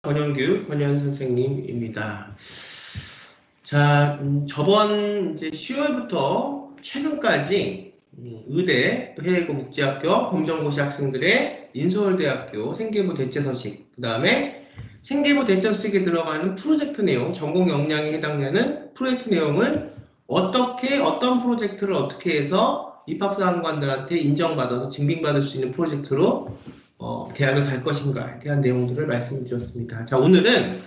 권영규 권현 선생님입니다. 자, 저번 이제 10월부터 최근까지 의대, 해외고국제학교, 검정고시 학생들의 인서울대학교 생계부 대체 서식, 그 다음에 생계부 대체 서식에 들어가는 프로젝트 내용, 전공 역량에 해당되는 프로젝트 내용을 어떤 프로젝트를 어떻게 해서 입학사관관들한테 인정받아서 증빙받을 수 있는 프로젝트로 대학을 갈 것인가에 대한 내용들을 말씀드렸습니다. 자, 오늘은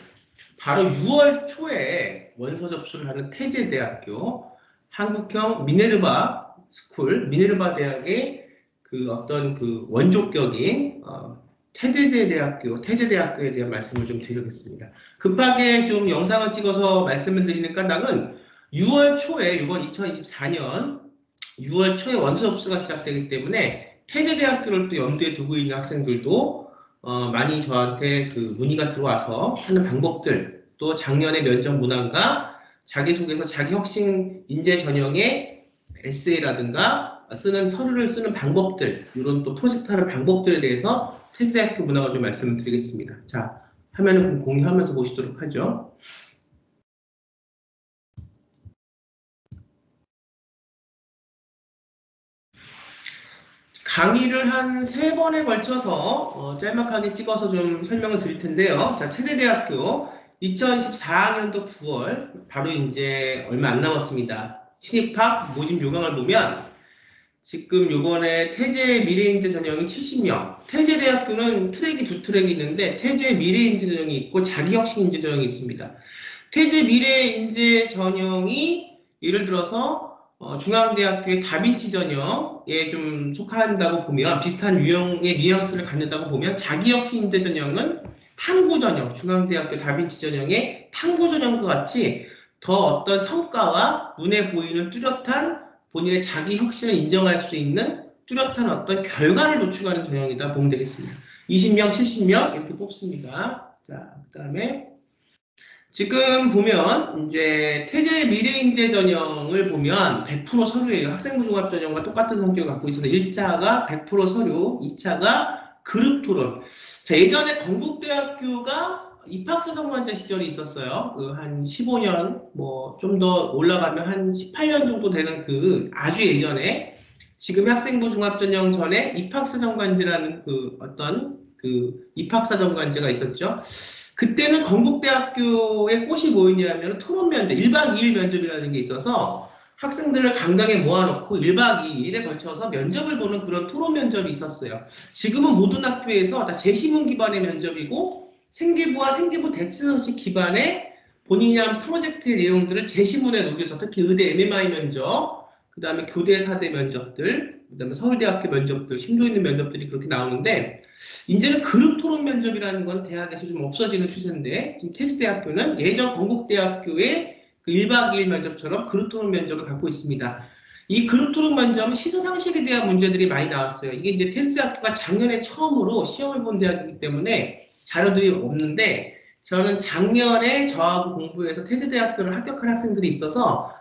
바로 6월 초에 원서 접수를 하는 태제대학교 한국형 미네르바 스쿨, 미네르바 대학의 어떤 원조격인 태제대학교에 대한 말씀을 좀 드리겠습니다. 급하게 좀 영상을 찍어서 말씀을 드리는 까닭은 6월 초에, 이번 2024년 6월 초에 원서 접수가 시작되기 때문에 태제대학교를 또 염두에 두고 있는 학생들도 많이 저한테 문의가 들어와서 하는 방법들, 또 작년의 면접 문항과 자기소개서, 자기혁신 인재 전형의 에세이라든가 서류를 쓰는 방법들, 이런 또 프로젝트 하는 방법들에 대해서 태제대학교 문항을 좀 말씀을 드리겠습니다. 자, 화면을 공유하면서 보시도록 하죠. 강의를 한 3번에 걸쳐서 짤막하게 찍어서 좀 설명을 드릴 텐데요. 자, 태제대학교 2024학년도 9월, 바로 이제 얼마 안 남았습니다. 신입학 모집 요강을 보면 지금 요번에 태제 미래인재 전형이 70명, 태제대학교는 트랙이 2트랙이 있는데 태제 미래인재 전형이 있고 자기혁신 인재 전형이 있습니다. 태제 미래인재 전형이 예를 들어서 중앙대학교의 다빈치 전형에 좀 속한다고 보면, 비슷한 유형의 뉘앙스를 갖는다고 보면, 자기혁신 인재 전형은 탐구 전형, 중앙대학교 다빈치 전형의 탐구 전형과 같이 더 어떤 성과와 눈에 보이는 뚜렷한 본인의 자기 혁신을 인정할 수 있는 뚜렷한 어떤 결과를 노출하는 전형이다 보면 되겠습니다. 20명, 70명 이렇게 뽑습니다. 자, 그 다음에 지금 보면 이제 태제 미래인재 전형을 보면 100% 서류예요. 학생부 종합 전형과 똑같은 성격을 갖고 있어서 1차가 100% 서류, 2차가 그룹 토론. 자, 예전에 건국대학교가 입학사정관제 시절이 있었어요. 한 15년, 좀 더 올라가면 한 18년 정도 되는 아주 예전에, 지금 학생부 종합전형 전에 입학사정관제라는 입학사정관제가 있었죠. 그때는 건국대학교에 꽃이 뭐였냐면 토론 면접, 1박 2일 면접이라는 게 있어서 학생들을 강당에 모아놓고 1박 2일에 걸쳐서 면접을 보는 그런 토론 면접이 있었어요. 지금은 모든 학교에서 다 제시문 기반의 면접이고 생계부와 생계부 대체서식 기반의 본인이 한 프로젝트의 내용들을 제시문에 녹여서, 특히 의대 MMI 면접, 그 다음에 교대 사대 면접들, 그 다음에 서울대학교 면접들, 심도 있는 면접들이 그렇게 나오는데, 이제는 그룹 토론 면접이라는 건 대학에서 좀 없어지는 추세인데, 지금 태제대학교는 예전 건국대학교의 1박 2일 면접처럼 그룹 토론 면접을 갖고 있습니다. 이 그룹 토론 면접은 시사상식에 대한 문제들이 많이 나왔어요. 이게 이제 태제대학교가 작년에 처음으로 시험을 본 대학이기 때문에 자료들이 없는데, 저는 작년에 저하고 공부해서 태제대학교를 합격한 학생들이 있어서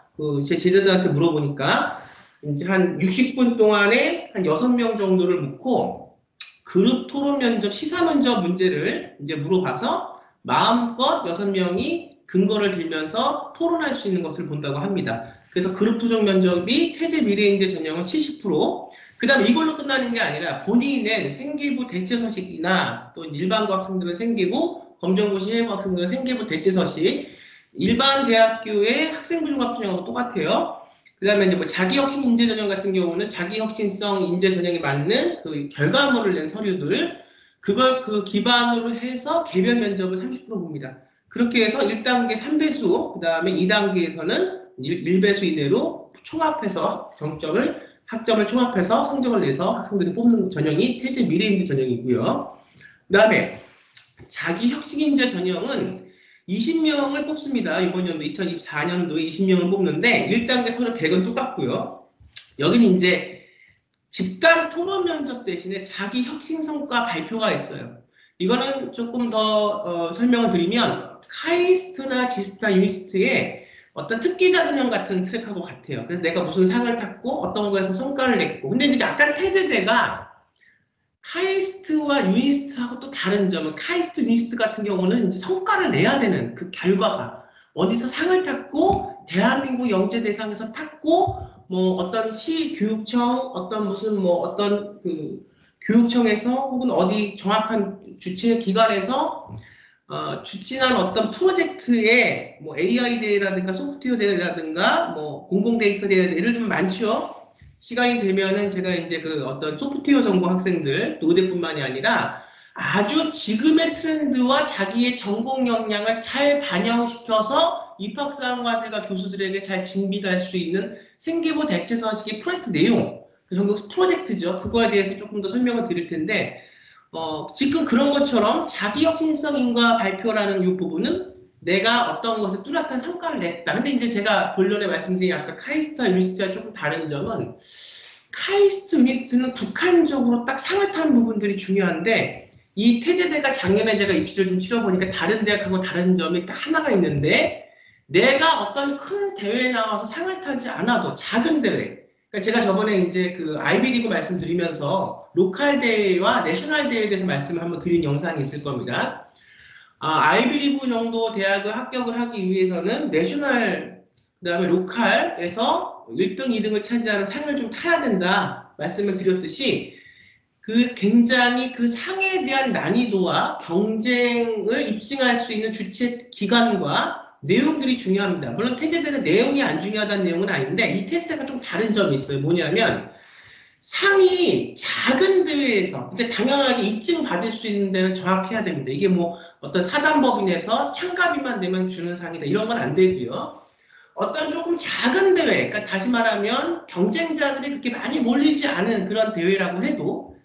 제 제자들한테 물어보니까 이제 한 60분 동안에 한 6명 정도를 묻고 그룹 토론 면접, 시사 면접 문제를 이제 물어봐서 마음껏 6명이 근거를 들면서 토론할 수 있는 것을 본다고 합니다. 그래서 그룹 토론 면접이 태제 미래인재 전형은 70%, 그 다음에 이걸로 끝나는 게 아니라 본인이 낸 생계부 대체서식이나 또 일반고 학생들은 생계부, 검정고시 해외고 학생들은 생계부 대체서식, 일반 대학교의 학생부 종합전형하고 똑같아요. 그 다음에 이제 자기혁신 인재 전형 같은 경우는 자기혁신성 인재 전형에 맞는 결과물을 낸 서류들, 그걸 기반으로 해서 개별 면접을 30% 봅니다. 그렇게 해서 1단계 3배수, 그 다음에 2단계에서는 1배수 이내로 총합해서 학점을 총합해서 성적을 내서 학생들이 뽑는 전형이 태제 미래인재 전형이고요. 그 다음에 자기혁신인재 전형은 20명을 뽑습니다. 이번 연도 2024년도에 20명을 뽑는데 1단계 서류 100은 똑같고요. 여기는 이제 집단 토론 면접 대신에 자기 혁신 성과 발표가 있어요. 이거는 조금 더 설명을 드리면 카이스트나 지스타, 유니스트의 어떤 특기자 전형 같은 트랙하고 같아요. 그래서 내가 무슨 상을 탔고 어떤 거에서 성과를 냈고, 근데 이제 약간 태제대가 카이스트와 유니스트하고 또 다른 점은 카이스트, 유니스트 같은 경우는 이제 성과를 내야 되는 그 결과가 어디서 상을 탔고 대한민국 영재대상에서 탔고 뭐 어떤 시 교육청 어떤 무슨 뭐 어떤 그 교육청에서 혹은 어디 정확한 주최 기관에서 추진한 어떤 프로젝트에 뭐 AI 대회라든가 소프트웨어 대회라든가 뭐 공공 데이터 대회 예를 들면 많죠. 시간이 되면은 제가 이제 그 어떤 소프트웨어 전공 학생들 노대뿐만이 아니라 아주 지금의 트렌드와 자기의 전공 역량을 잘 반영시켜서 입학사항과들과 교수들에게 잘 진비할 수 있는 생계부 대체 서식의 프로젝트 내용, 그 전국 프로젝트죠. 그거에 대해서 조금 더 설명을 드릴 텐데 지금 그런 것처럼 자기혁신성 인과 발표라는 이 부분은 내가 어떤 것에 뚜렷한 성과를 냈다. 근데 이제 제가 본론에 말씀드린 아까 카이스트와 유니스트와 조금 다른 점은 카이스트, 유니스트는 북한적으로 딱 상을 타는 부분들이 중요한데 이 태제대가 작년에 제가 입시를 좀 치러보니까 다른 대학하고 다른 점이 딱 하나가 있는데 내가 어떤 큰 대회에 나와서 상을 타지 않아도 작은 대회 그러니까 제가 저번에 이제 그 아이비리그 말씀드리면서 로컬 대회와 내셔널 대회에 대해서 말씀을 한번 드린 영상이 있을 겁니다. 아이비리그 정도 대학을 합격을 하기 위해서는 내셔널 그다음에 로컬에서 1등, 2등을 차지하는 상을 좀 타야 된다 말씀을 드렸듯이 그 굉장히 그 상에 대한 난이도와 경쟁을 입증할 수 있는 주최 기관과 내용들이 중요합니다. 물론 태제대는 내용이 안 중요하다는 내용은 아닌데 이 테스트가 좀 다른 점이 있어요. 뭐냐면 상이 작은 대회에서 근데 당연하게 입증받을 수 있는 데는 정확해야 됩니다. 이게 뭐 어떤 사단법인에서 참가비만 내면 주는 상이다 이런 건 안 되고요. 어떤 조금 작은 대회, 그러니까 다시 말하면 경쟁자들이 그렇게 많이 몰리지 않은 그런 대회라고 해도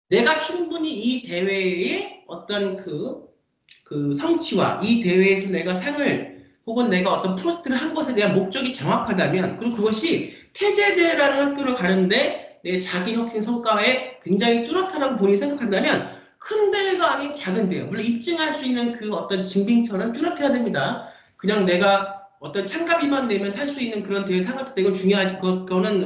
내가 충분히 이 대회의 어떤 그 성취와 이 대회에서 내가 상을 혹은 내가 어떤 프로젝트를 한 것에 대한 목적이 정확하다면 그리고 그것이 태제대라는 학교를 가는데 내 자기 혁신 성과에 굉장히 뚜렷하다고 본인이 생각한다면 큰 대회가 아닌 작은 대회 물론 입증할 수 있는 그 어떤 증빙처는 뚜렷해야 됩니다. 그냥 내가 어떤 참가비만 내면 탈 수 있는 그런 대회 상을 탔다 이건 중요하지 그거는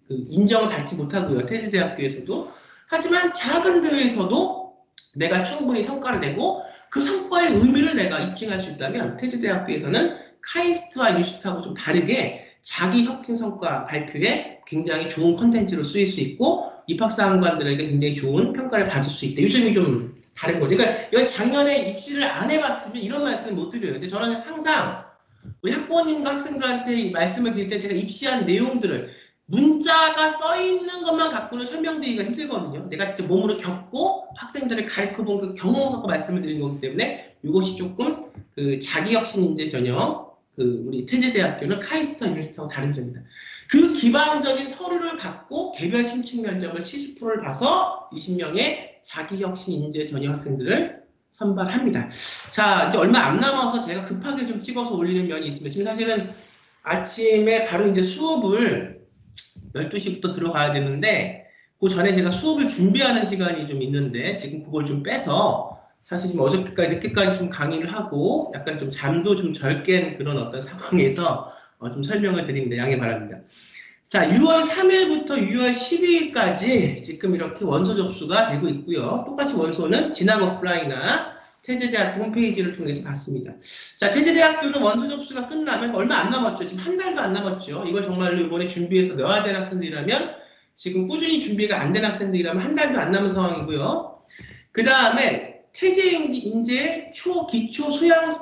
인정을 받지 못하고요. 태제대학교에서도 하지만 작은 대회에서도 내가 충분히 성과를 내고 그 성과의 의미를 내가 입증할 수 있다면 태제대학교에서는 카이스트와 유니스트하고 좀 다르게 자기 혁신 성과 발표에 굉장히 좋은 콘텐츠로 쓰일 수 있고 입학사항관들에게 굉장히 좋은 평가를 받을 수 있다. 이 점이 좀 다른 거죠. 그러니까 이건 작년에 입시를 안 해봤으면 이런 말씀을 못 드려요. 근데 저는 항상 우리 학부모님과 학생들한테 말씀을 드릴 때 제가 입시한 내용들을 문자가 써 있는 것만 갖고는 설명드리기가 힘들거든요. 내가 진짜 몸으로 겪고 학생들을 가르쳐본 그 경험을 갖고 말씀을 드리는 거기 때문에 이것이 조금 그 자기혁신인재 전형 그 우리 태제대학교는 카이스트와 유니스트하고 다른 점입니다. 그 기반적인 서류를 갖고 개별 심층 면접을 70%를 봐서 20명의 자기혁신인재 전형 학생들을 선발합니다. 자, 이제 얼마 안 남아서 제가 급하게 좀 찍어서 올리는 면이 있습니다. 지금 사실은 아침에 바로 이제 수업을 12시부터 들어가야 되는데 그 전에 제가 수업을 준비하는 시간이 좀 있는데 지금 그걸 좀 빼서 사실 지금 어저께까지 늦게까지 좀 강의를 하고 약간 좀 잠도 좀 덜 깬 그런 어떤 상황에서 좀 설명을 드립니다. 양해 바랍니다. 자, 6월 3일부터 6월 12일까지 지금 이렇게 원서 접수가 되고 있고요. 똑같이 원서는 진학 오프라인이나 태제대학교 홈페이지를 통해서 받습니다. 자, 태제대학교는 원서 접수가 끝나면 얼마 안 남았죠. 지금 한 달도 안 남았죠. 이걸 정말로 이번에 준비해서 넣어야 되는 학생들이라면 지금 꾸준히 준비가 안 된 학생들이라면 한 달도 안 남은 상황이고요. 그 다음에 태제인재 초기초 소양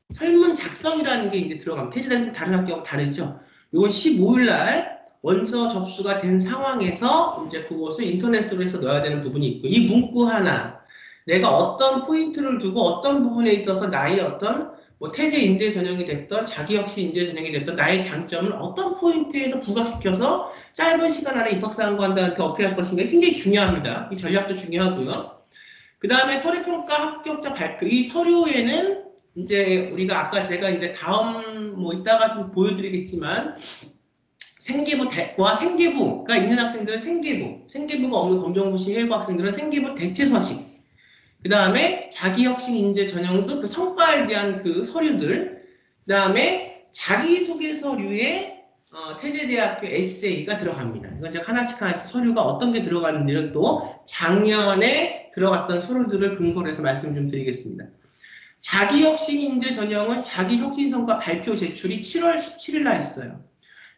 설문 작성이라는 게 이제 들어가면 태제대학교 다른 학교하고 다르죠. 이건 15일 날 원서 접수가 된 상황에서 이제 그것을 인터넷으로 해서 넣어야 되는 부분이 있고 이 문구 하나 내가 어떤 포인트를 두고 어떤 부분에 있어서 나의 어떤 뭐 태제 인재 전형이 됐던 자기혁신 인재 전형이 됐던 나의 장점을 어떤 포인트에서 부각시켜서 짧은 시간 안에 입학사항관들한테 어필할 것인가 굉장히 중요합니다. 이 전략도 중요하고요. 그 다음에 서류평가 합격자 발표 이 서류에는 이제 우리가 아까 제가 이제 다음 뭐 이따가 좀 보여드리겠지만 생계부와 생계부가 있는 학생들은 생계부가 없는 검정고시 해외고 학생들은 생계부 대체 서식 그 다음에 자기혁신 인재 전형도 그 성과에 대한 그 서류들 그 다음에 자기소개 서류에 태제대학교 에세이가 들어갑니다. 이건 제가 하나씩 서류가 어떤 게 들어가는지는 또 작년에 들어갔던 서류들을 근거로 해서 말씀 좀 드리겠습니다. 자기혁신인재 전형은 자기혁신성과 발표 제출이 7월 17일 날 있어요.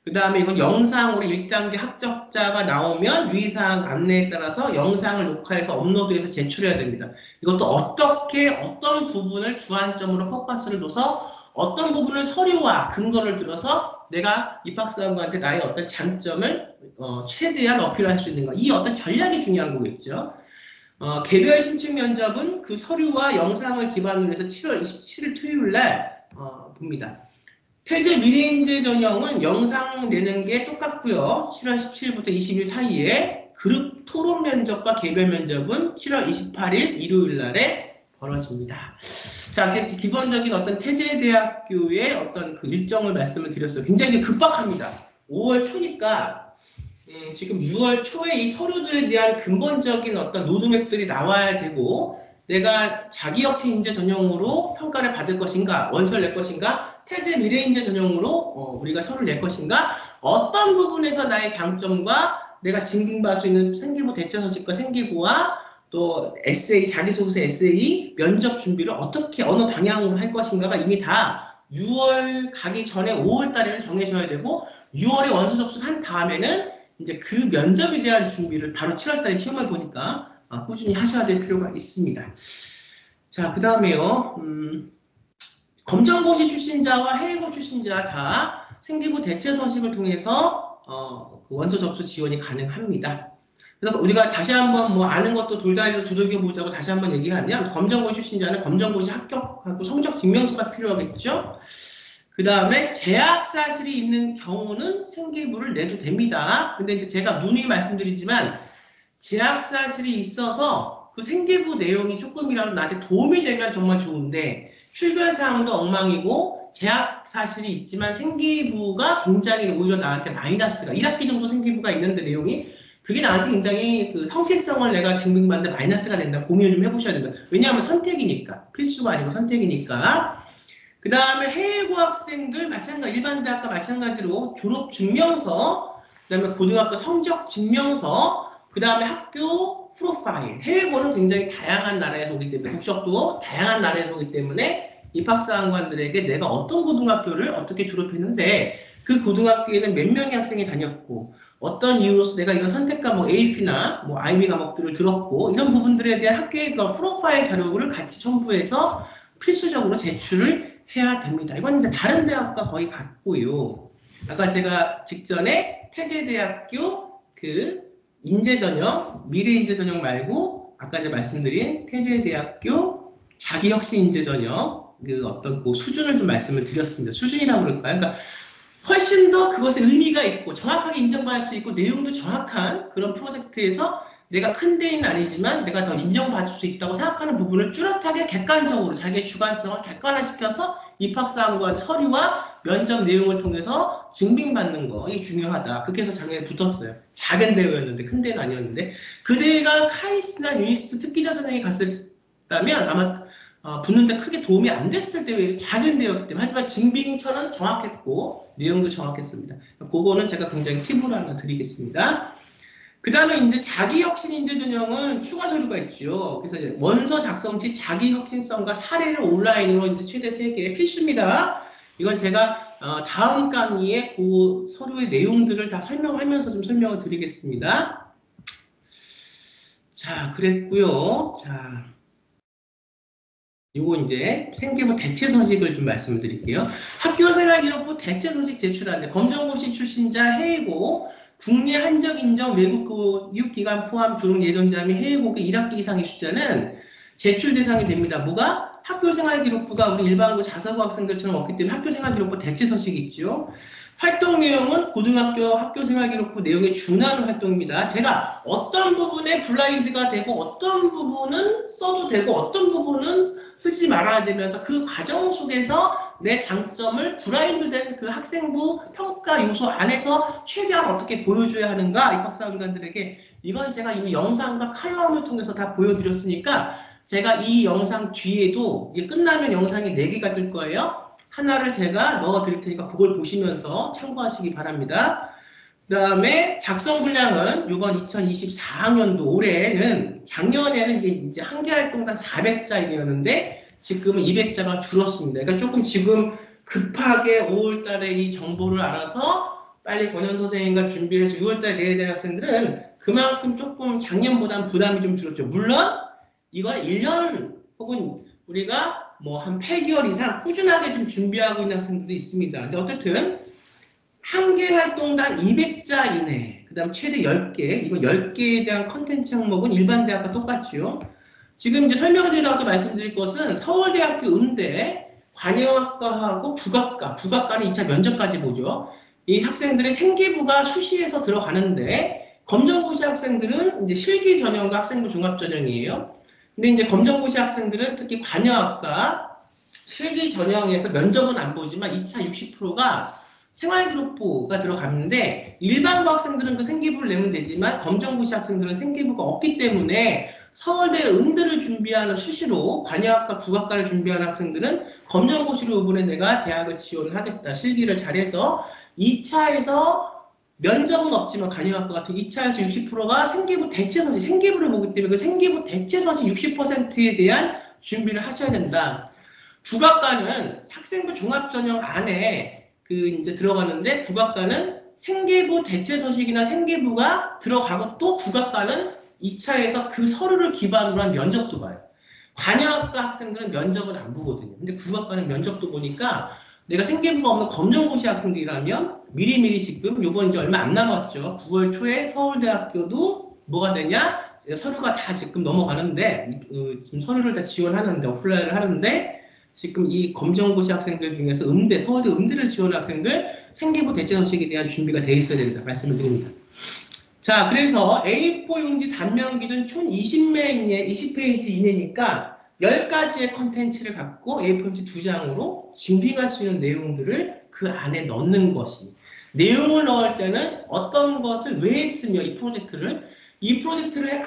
그 다음에 이건 영상으로 1단계 합격자가 나오면 유의사항 안내에 따라서 영상을 녹화해서 업로드해서 제출해야 됩니다. 이것도 어떤 부분을 주안점으로 포커스를 둬서 어떤 부분을 서류와 근거를 들어서 내가 입학사관한테 나의 어떤 장점을 최대한 어필할 수 있는가. 이 어떤 전략이 중요한 거겠죠. 개별 심층 면접은 그 서류와 영상을 기반으로 해서 7월 27일 토요일 날 봅니다. 태제 미래인재 전형은 영상 내는 게 똑같고요. 7월 17일부터 20일 사이에 그룹 토론 면접과 개별 면접은 7월 28일 일요일 날에 벌어집니다. 자, 기본적인 어떤 태제대학교의 어떤 그 일정을 말씀을 드렸어요. 굉장히 급박합니다. 5월 초니까 지금 6월 초에 이 서류들에 대한 근본적인 어떤 로드맵들이 나와야 되고 내가 자기혁신인재 전형으로 평가를 받을 것인가, 원서를 낼 것인가, 태제 미래인재 전형으로 우리가 서류를 낼 것인가, 어떤 부분에서 나의 장점과 내가 증빙받을 수 있는 생기부 대처서식과 생기부와 또 에세이, 자기소개서 에세이, 면접 준비를 어떻게 어느 방향으로 할 것인가가 이미 다 6월 가기 전에 5월 달에는 정해져야 되고 6월에 원서 접수를 한 다음에는 이제 그 면접에 대한 준비를 바로 7월 달에 시험을 보니까 꾸준히 하셔야 될 필요가 있습니다. 자, 그 다음에요. 검정고시 출신자와 해외고 출신자 다 생기부 대체 서식을 통해서 그 원서 접수 지원이 가능합니다. 그래서 우리가 다시 한번 뭐 아는 것도 돌다리로 두들겨 보자고 다시 한번 얘기하면 검정고시 출신자는 검정고시 합격하고 성적 증명서가 필요하겠죠. 그 다음에 재학 사실이 있는 경우는 생기부를 내도 됩니다. 근데 이제 제가 누누이 말씀드리지만 재학 사실이 있어서 그 생기부 내용이 조금이라도 나한테 도움이 되면 정말 좋은데 출결 사항도 엉망이고 재학 사실이 있지만 생기부가 굉장히 오히려 나한테 마이너스가 1학기 정도 생기부가 있는데 내용이 그게 나한테 굉장히 그 성실성을 내가 증빙받는데 마이너스가 된다. 고민을 좀 해보셔야 된다. 왜냐하면 선택이니까. 필수가 아니고 선택이니까. 그 다음에 해외고 학생들 마찬가지 일반 대학과 마찬가지로 졸업 증명서, 그 다음에 고등학교 성적 증명서, 그 다음에 학교 프로파일. 해외고는 굉장히 다양한 나라에서 오기 때문에 국적도 다양한 나라에서 오기 때문에 입학사관관들에게 내가 어떤 고등학교를 어떻게 졸업했는데 그 고등학교에는 몇 명의 학생이 다녔고 어떤 이유로서 내가 이런 선택 과목 AP나 뭐 IB 과목들을 들었고 이런 부분들에 대한 학교의 그 프로파일 자료를 같이 첨부해서 필수적으로 제출을 해야 됩니다. 이건 이제 다른 대학과 거의 같고요. 아까 제가 직전에 태제대학교 그 인재전형, 미래인재전형 말고 아까 이제 말씀드린 태제대학교 자기혁신인재전형 그 어떤 그 수준을 좀 말씀을 드렸습니다. 수준이라고 그럴까요? 그러니까 훨씬 더 그것에 의미가 있고 정확하게 인정받을 수 있고 내용도 정확한 그런 프로젝트에서 내가 큰 데는 아니지만 내가 더 인정받을 수 있다고 생각하는 부분을 뚜렷하게 객관적으로 자기의 주관성을 객관화시켜서 입학사항과 서류와 면접 내용을 통해서 증빙받는 거 이게 중요하다. 그렇게 해서 작년에 붙었어요. 작은 대회였는데 큰 대회는 아니었는데 그 대회가 카이스트나 유니스트 특기자 전형에 갔었다면 아마 붙는데 크게 도움이 안 됐을 때 작은 대회였기 때문에 하지만 증빙처는 정확했고 내용도 정확했습니다. 그거는 제가 굉장히 팁으로 하나 드리겠습니다. 그 다음에 이제 자기혁신인재 전형은 추가 서류가 있죠. 그래서 이제 원서 작성 시 자기혁신성과 사례를 온라인으로 이제 최대 3개 필수입니다. 이건 제가 다음 강의에 그 서류의 내용들을 다 설명하면서 좀 설명을 드리겠습니다. 자, 그랬고요. 자, 요거 이제 생기부 대체 서식을 좀 말씀을 드릴게요. 학교생활기록부 대체 서식 제출하는데 검정고시 출신자 해외고 국내 한정 인정 외국 교육기관 포함 졸업 예정자 및 해외고의 1학기 이상의 출자는 제출 대상이 됩니다. 뭐가? 학교생활기록부가 우리 일반고 자사고 학생들처럼 없기 때문에 학교생활기록부 대체 서식이 있죠. 활동 내용은 고등학교 학교생활기록부 내용에 준하는 활동입니다. 제가 어떤 부분에 블라인드가 되고 어떤 부분은 써도 되고 어떤 부분은 쓰지 말아야 되면서 그 과정 속에서 내 장점을 블라인드된 그 학생부 평가 요소 안에서 최대한 어떻게 보여줘야 하는가 입학사관관들에게 이건 제가 이미 영상과 칼럼을 통해서 다 보여드렸으니까 제가 이 영상 뒤에도 이게 끝나면 영상이 4개가 뜰 거예요. 하나를 제가 넣어 드릴 테니까 그걸 보시면서 참고하시기 바랍니다. 그 다음에 작성 분량은 이번 2024학년도 올해는 작년에는 이제 한 개 활동당 400자이었는데 지금은 200자가 줄었습니다. 그러니까 조금 지금 급하게 5월 달에 이 정보를 알아서 빨리 권현 선생님과 준비를 해서 6월 달에 내야 될 학생들은 그만큼 조금 작년보다는 부담이 좀 줄었죠. 물론 이걸 1년 혹은 우리가 뭐 한 8개월 이상 꾸준하게 좀 준비하고 있는 학생들도 있습니다. 근데 어쨌든 한 개 활동당 200자 이내, 그 다음 최대 10개, 이거 10개에 대한 컨텐츠 항목은 일반 대학과 똑같죠. 지금 이제 설명드리라고 말씀드릴 것은 서울대학교 음대, 관영학과하고 국악과는 2차 면접까지 보죠. 이 학생들의 생기부가 수시에서 들어가는데, 검정고시 학생들은 이제 실기 전형과 학생부 종합 전형이에요. 근데 이제 검정고시 학생들은 특히 관여학과 실기 전형에서 면접은 안 보지만 2차 60%가 생활그룹부가 들어갔는데 일반고 학생들은 그 생기부를 내면 되지만 검정고시 학생들은 생기부가 없기 때문에 서울대 음대를 준비하는 수시로 관여학과 국악과를 준비하는 학생들은 검정고시로 이번에 내가 대학을 지원을 하겠다. 실기를 잘해서 2차에서 면접은 없지만 관여학과 같은 2차에서 60%가 생기부 대체서지, 생기부를 보기 때문에 그 생기부 대체서지 60%에 대한 준비를 하셔야 된다. 국악과는 학생부 종합전형 안에 그 이제 들어가는데 국악과는 생기부 대체서식이나 생기부가 들어가고 또 국악과는 2차에서 그 서류를 기반으로 한 면접도 봐요. 관여학과 학생들은 면접은 안 보거든요. 근데 국악과는 면접도 보니까 내가 생기부가 없는 검정고시 학생들이라면 미리미리 지금 요번 이제 얼마 안 남았죠. 9월 초에 서울대학교도 뭐가 되냐? 서류가 다 지금 넘어가는데 지금 서류를 다 지원하는데 오프라인을 하는데 지금 이 검정고시 학생들 중에서 음대, 서울대 음대를 지원한 학생들 생기부 대체서식에 대한 준비가 돼 있어야 된다 말씀을 드립니다. 자, 그래서 A4 용지 단면 기준 총 20페이지 이내니까 10가지의 컨텐츠를 갖고 A4 용지 2장으로 증빙할 수 있는 내용들을 그 안에 넣는 것이. 내용을 넣을 때는 어떤 것을 왜 했으며 이 프로젝트를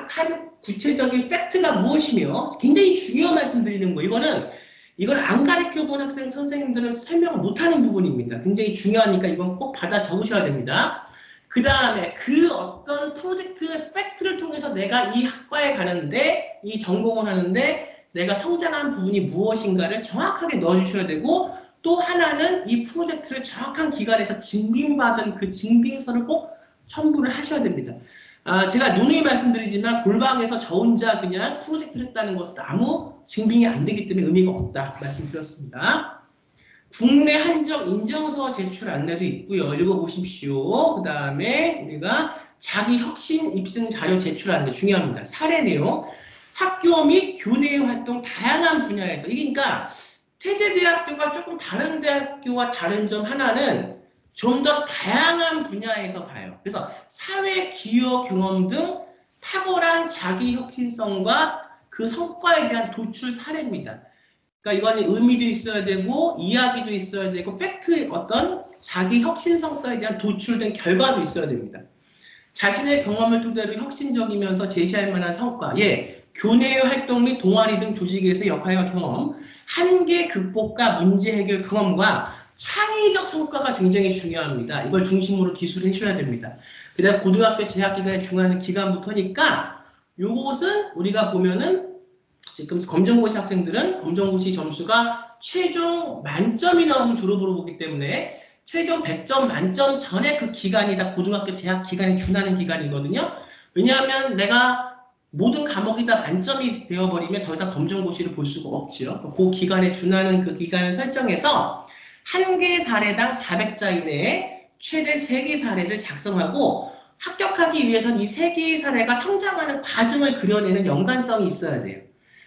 한 구체적인 팩트가 무엇이며 굉장히 중요한 말씀드리는 거예요. 이걸 안 가르쳐본 학생 선생님들은 설명을 못하는 부분입니다. 굉장히 중요하니까 이건 꼭 받아 적으셔야 됩니다. 그 다음에 그 어떤 프로젝트 팩트를 통해서 내가 이 학과에 가는데 이 전공을 하는데 내가 성장한 부분이 무엇인가를 정확하게 넣어주셔야 되고 또 하나는 이 프로젝트를 정확한 기관에서 증빙받은 그 증빙서를 꼭 첨부를 하셔야 됩니다. 제가 누누이 말씀드리지만 골방에서 저 혼자 그냥 프로젝트를 했다는 것은 아무 증빙이 안 되기 때문에 의미가 없다 말씀드렸습니다. 국내 한정 인정서 제출 안내도 있고요. 읽어보십시오. 그 다음에 우리가 자기 혁신 입증 자료 제출 안내 중요합니다. 사례 내용, 학교 및 교내 활동 다양한 분야에서 이게 그러니까 태제대학교가 조금 다른 대학교와 다른 점 하나는 좀 더 다양한 분야에서 봐요. 그래서 사회 기여 경험 등 탁월한 자기 혁신성과 그 성과에 대한 도출 사례입니다. 그러니까 이거는 의미도 있어야 되고 이야기도 있어야 되고 팩트의 어떤 자기 혁신 성과에 대한 도출된 결과도 있어야 됩니다. 자신의 경험을 토대로 혁신적이면서 제시할 만한 성과, 교내의 활동 및 동아리 등 조직에서의 역할과 경험, 한계 극복과 문제 해결 경험과 창의적 성과가 굉장히 중요합니다. 이걸 중심으로 기술을 해줘야 됩니다. 그 다음 고등학교 재학기간에 중요한 기간부터니까 요것은 우리가 보면은 지금 검정고시 학생들은 검정고시 점수가 최종 만점이 나오면 졸업으로 보기 때문에 최종 100점 만점 전에 그 기간이 다 고등학교 재학 기간에 준하는 기간이거든요. 왜냐하면 내가 모든 과목이 다 만점이 되어버리면 더 이상 검정고시를 볼 수가 없죠. 그 기간에 준하는 그 기간을 설정해서 한 개 사례당 400자 이내에 최대 3개 사례를 작성하고 합격하기 위해서는 이 3개의 사례가 성장하는 과정을 그려내는 연관성이 있어야 돼요.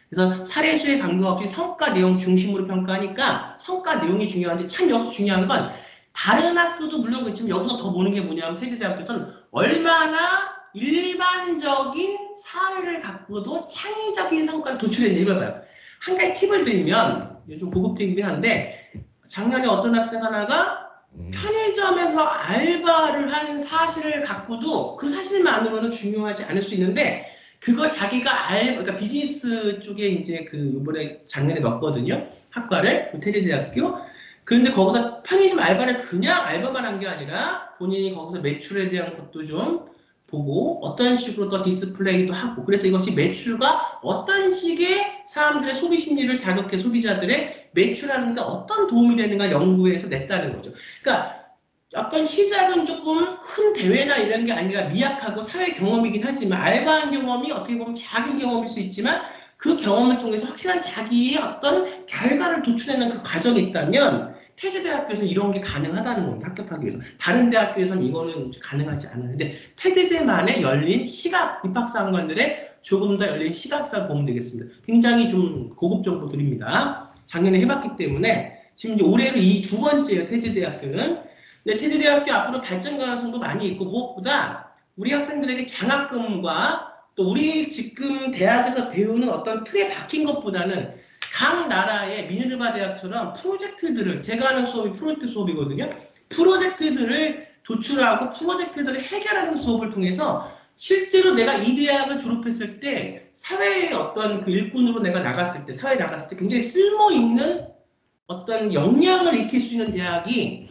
그래서 사례 수에 관계없이 성과 내용 중심으로 평가하니까 성과 내용이 중요한지 참 여기서 중요한 건 다른 학교도 물론 그렇지만 여기서 더 보는 게 뭐냐면 태제대학교에서는 얼마나 일반적인 사례를 갖고도 창의적인 성과를 도출해내 이걸 봐요. 한 가지 팁을 드리면 좀 고급 팁이긴 한데 작년에 어떤 학생 하나가 편의점에서 알바를 한 사실을 갖고도 그 사실만으로는 중요하지 않을 수 있는데 그거 자기가 그러니까 비즈니스 쪽에 이제 그 이번에 작년에 넣었거든요. 학과를 태제대학교. 그런데 거기서 편의점 알바를 그냥 알바만 한 게 아니라 본인이 거기서 매출에 대한 것도 좀 보고 어떤 식으로 더 디스플레이도 하고 그래서 이것이 매출과 어떤 식의 사람들의 소비 심리를 자극해 소비자들의 매출하는데 어떤 도움이 되는가 연구해서 냈다는 거죠. 그러니까 어떤 시작은 조금 큰 대회나 이런 게 아니라 미약하고 사회 경험이긴 하지만 알바한 경험이 어떻게 보면 작은 경험일 수 있지만 그 경험을 통해서 확실한 자기의 어떤 결과를 도출하는 그 과정이 있다면 태제대학교에서 이런 게 가능하다는 겁니다. 합격하기 위해서. 다른 대학교에서는 이거는 가능하지 않아요. 근데 태제대만의 열린 시각 입학사관관들의 조금 더 열린 시각이라고 보면 되겠습니다. 굉장히 좀 고급 정보 드립니다. 작년에 해봤기 때문에 지금 이제 올해로 이 두 번째예요. 태제대학교는. 근데 태제대학교 앞으로 발전 가능성도 많이 있고 무엇보다 우리 학생들에게 장학금과 또 우리 지금 대학에서 배우는 어떤 틀에 박힌 것보다는 각 나라의 미네르바 대학처럼 프로젝트들을 제가 하는 수업이 프로젝트 수업이거든요. 프로젝트들을 도출하고 프로젝트들을 해결하는 수업을 통해서 실제로 내가 이 대학을 졸업했을 때 사회의 어떤 그 일꾼으로 내가 나갔을 때 사회에 나갔을 때 굉장히 쓸모있는 어떤 역량을 익힐 수 있는 대학이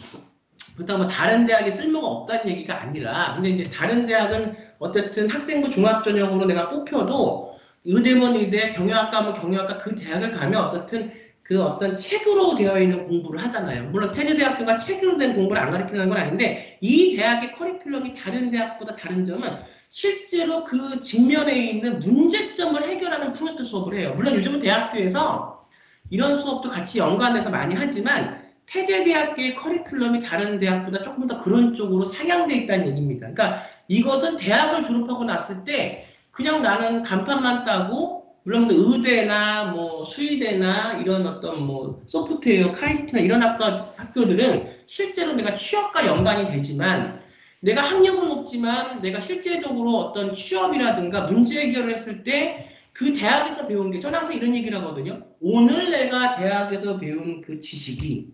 그렇다고 뭐 다른 대학에 쓸모가 없다는 얘기가 아니라 근데 이제 다른 대학은 어쨌든 학생부 종합전형으로 내가 뽑혀도 의대면 의대, 경영학과면 경영학과 그 대학을 가면 어쨌든 그 어떤 책으로 되어 있는 공부를 하잖아요. 물론 태제대학교가 책으로 된 공부를 안 가르치는 건 아닌데 이 대학의 커리큘럼이 다른 대학보다 다른 점은 실제로 그 직면에 있는 문제점을 해결하는 프로젝트 수업을 해요. 물론 요즘은 대학교에서 이런 수업도 같이 연관해서 많이 하지만 태제대학교의 커리큘럼이 다른 대학보다 조금 더 그런 쪽으로 상향되어 있다는 얘기입니다. 그러니까 이것은 대학을 졸업하고 났을 때 그냥 나는 간판만 따고 물론 의대나 뭐 수의대나 이런 어떤 뭐 소프트웨어, 카이스트나 이런 학교들은 실제로 내가 취업과 연관이 되지만 내가 학력은 높지만 내가 실제적으로 어떤 취업이라든가 문제 해결을 했을 때 그 대학에서 배운 게 저는 항상 이런 얘기를 하거든요. 오늘 내가 대학에서 배운 그 지식이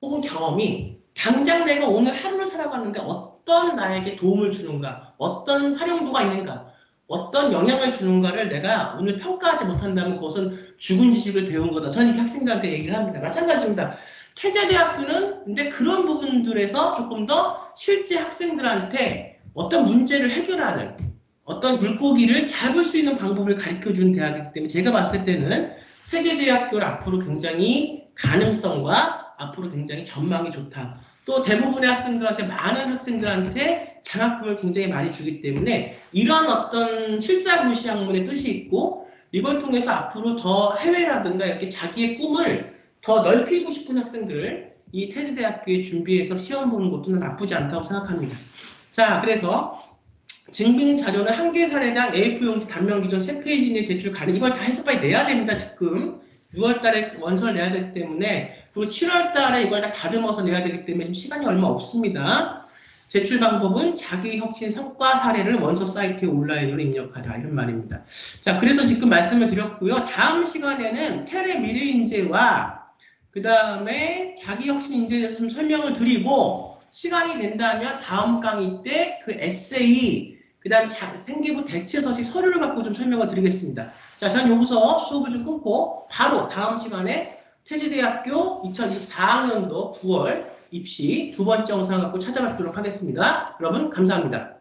혹은 경험이 당장 내가 오늘 하루를 살아가는데 어떤 나에게 도움을 주는가, 어떤 활용도가 있는가, 어떤 영향을 주는가를 내가 오늘 평가하지 못한다면 그것은 죽은 지식을 배운 거다. 저는 이렇게 학생들한테 얘기를 합니다. 마찬가지입니다. 태제대학교는 근데 그런 부분들에서 조금 더 실제 학생들한테 어떤 문제를 해결하는 어떤 물고기를 잡을 수 있는 방법을 가르쳐주는 대학이기 때문에 제가 봤을 때는 태제대학교를 앞으로 굉장히 가능성과 앞으로 굉장히 전망이 좋다. 또 대부분의 학생들한테 많은 학생들한테 장학금을 굉장히 많이 주기 때문에 이런 어떤 실사구시 학문의 뜻이 있고 이걸 통해서 앞으로 더 해외라든가 이렇게 자기의 꿈을 더 넓히고 싶은 학생들을 이 태제대학교에 준비해서 시험 보는 것도 나쁘지 않다고 생각합니다. 자, 그래서 증빙 자료는 한 개 사례당 A4 용지 단면 기준 3페이지 내에 제출 가능. 이걸 다 해서 빨리 내야 됩니다. 지금 6월 달에 원서를 내야 되기 때문에 그리고 7월 달에 이걸 다 다듬어서 내야 되기 때문에 지금 시간이 얼마 없습니다. 제출 방법은 자기 혁신 성과 사례를 원서 사이트에 온라인으로 입력하라 이런 말입니다. 자, 그래서 지금 말씀을 드렸고요. 다음 시간에는 테레 미래인재와 그 다음에 자기 혁신 인재에 대해서 좀 설명을 드리고 시간이 된다면 다음 강의 때 그 에세이 그 다음에 생기부 대체서식 서류를 갖고 좀 설명을 드리겠습니다. 자, 저는 여기서 수업을 좀 끊고 바로 다음 시간에 태제대학교 2024학년도 9월 입시 두 번째 영상을 갖고 찾아뵙도록 하겠습니다. 여러분 감사합니다.